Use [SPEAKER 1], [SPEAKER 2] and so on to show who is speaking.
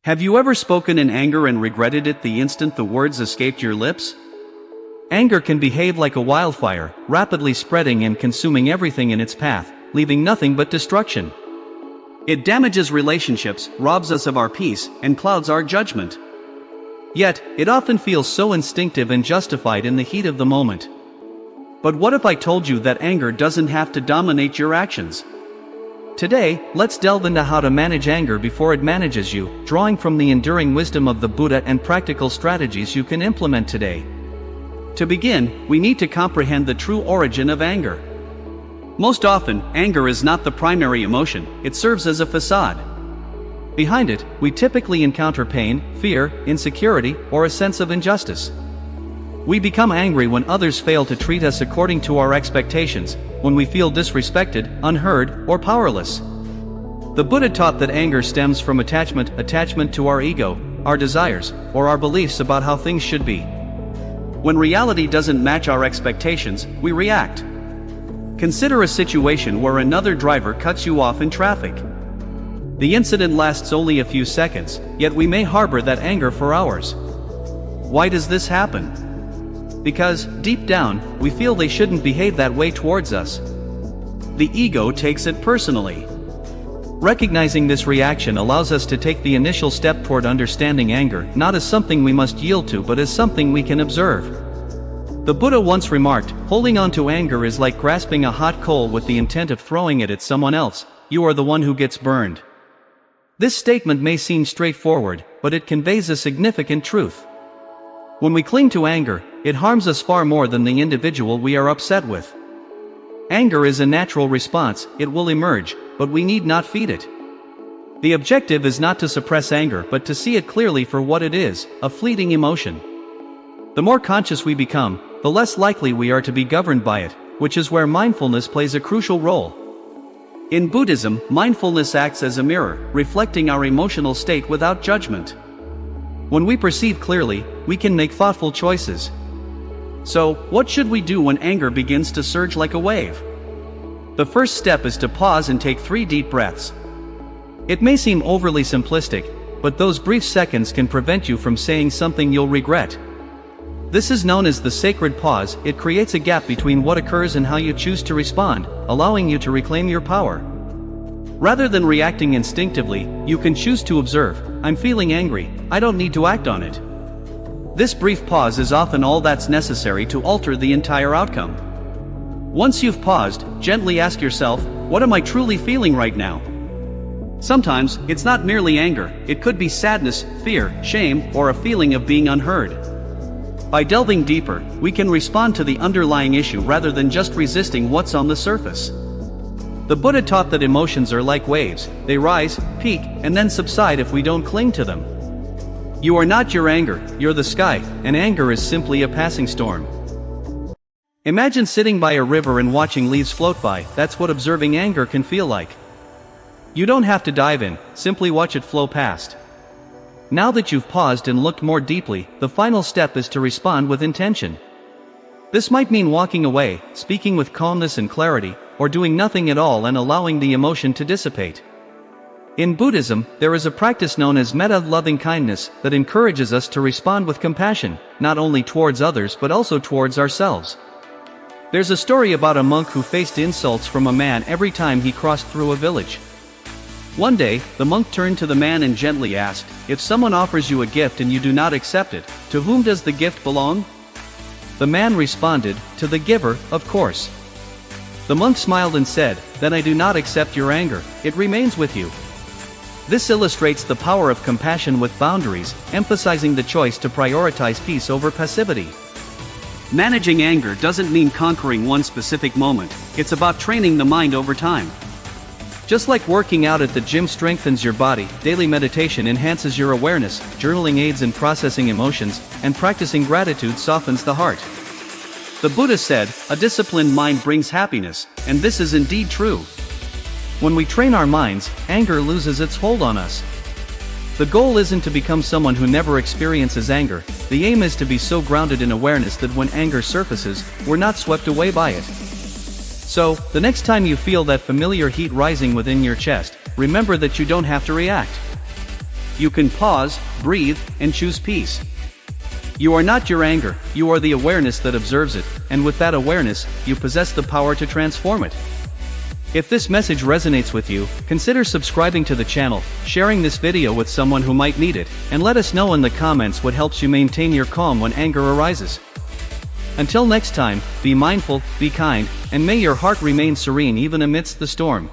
[SPEAKER 1] Have you ever spoken in anger and regretted it the instant the words escaped your lips? Anger can behave like a wildfire, rapidly spreading and consuming everything in its path, leaving nothing but destruction. It damages relationships, robs us of our peace, and clouds our judgment. Yet, it often feels so instinctive and justified in the heat of the moment. But what if I told you that anger doesn't have to dominate your actions? Today, let's delve into how to manage anger before it manages you, drawing from the enduring wisdom of the Buddha and practical strategies you can implement today. To begin, we need to comprehend the true origin of anger. Most often, anger is not the primary emotion, it serves as a facade. Behind it, we typically encounter pain, fear, insecurity, or a sense of injustice. We become angry when others fail to treat us according to our expectations, when we feel disrespected, unheard, or powerless. The Buddha taught that anger stems from attachment to our ego, our desires, or our beliefs about how things should be. When reality doesn't match our expectations, we react. Consider a situation where another driver cuts you off in traffic. The incident lasts only a few seconds, yet we may harbor that anger for hours. Why does this happen? Because, deep down, we feel they shouldn't behave that way towards us. The ego takes it personally. Recognizing this reaction allows us to take the initial step toward understanding anger, not as something we must yield to but as something we can observe. The Buddha once remarked, "Holding on to anger is like grasping a hot coal with the intent of throwing it at someone else. You are the one who gets burned." This statement may seem straightforward, but it conveys a significant truth. When we cling to anger, it harms us far more than the individual we are upset with. Anger is a natural response, it will emerge, but we need not feed it. The objective is not to suppress anger but to see it clearly for what it is, a fleeting emotion. The more conscious we become, the less likely we are to be governed by it, which is where mindfulness plays a crucial role. In Buddhism, mindfulness acts as a mirror, reflecting our emotional state without judgment. When we perceive clearly, we can make thoughtful choices. So, what should we do when anger begins to surge like a wave? The first step is to pause and take 3 deep breaths. It may seem overly simplistic, but those brief seconds can prevent you from saying something you'll regret. This is known as the sacred pause. It creates a gap between what occurs and how you choose to respond, allowing you to reclaim your power. Rather than reacting instinctively, you can choose to observe, "I'm feeling angry, I don't need to act on it." This brief pause is often all that's necessary to alter the entire outcome. Once you've paused, gently ask yourself, "What am I truly feeling right now?" Sometimes, it's not merely anger, it could be sadness, fear, shame, or a feeling of being unheard. By delving deeper, we can respond to the underlying issue rather than just resisting what's on the surface. The Buddha taught that emotions are like waves, they rise, peak, and then subside if we don't cling to them. You are not your anger, you're the sky, and anger is simply a passing storm. Imagine sitting by a river and watching leaves float by. That's what observing anger can feel like. You don't have to dive in, simply watch it flow past. Now that you've paused and looked more deeply, the final step is to respond with intention. This might mean walking away, speaking with calmness and clarity, or doing nothing at all and allowing the emotion to dissipate. In Buddhism, there is a practice known as metta, loving kindness, that encourages us to respond with compassion, not only towards others but also towards ourselves. There's a story about a monk who faced insults from a man every time he crossed through a village. One day, the monk turned to the man and gently asked, "If someone offers you a gift and you do not accept it, to whom does the gift belong?" The man responded, "To the giver, of course." The monk smiled and said, "Then I do not accept your anger, it remains with you." This illustrates the power of compassion with boundaries, emphasizing the choice to prioritize peace over passivity. Managing anger doesn't mean conquering one specific moment, it's about training the mind over time. Just like working out at the gym strengthens your body, daily meditation enhances your awareness, journaling aids in processing emotions, and practicing gratitude softens the heart. The Buddha said, "A disciplined mind brings happiness," and this is indeed true. When we train our minds, anger loses its hold on us. The goal isn't to become someone who never experiences anger, the aim is to be so grounded in awareness that when anger surfaces, we're not swept away by it. So, the next time you feel that familiar heat rising within your chest, remember that you don't have to react. You can pause, breathe, and choose peace. You are not your anger, you are the awareness that observes it, and with that awareness, you possess the power to transform it. If this message resonates with you, consider subscribing to the channel, sharing this video with someone who might need it, and let us know in the comments what helps you maintain your calm when anger arises. Until next time, be mindful, be kind, and may your heart remain serene even amidst the storm.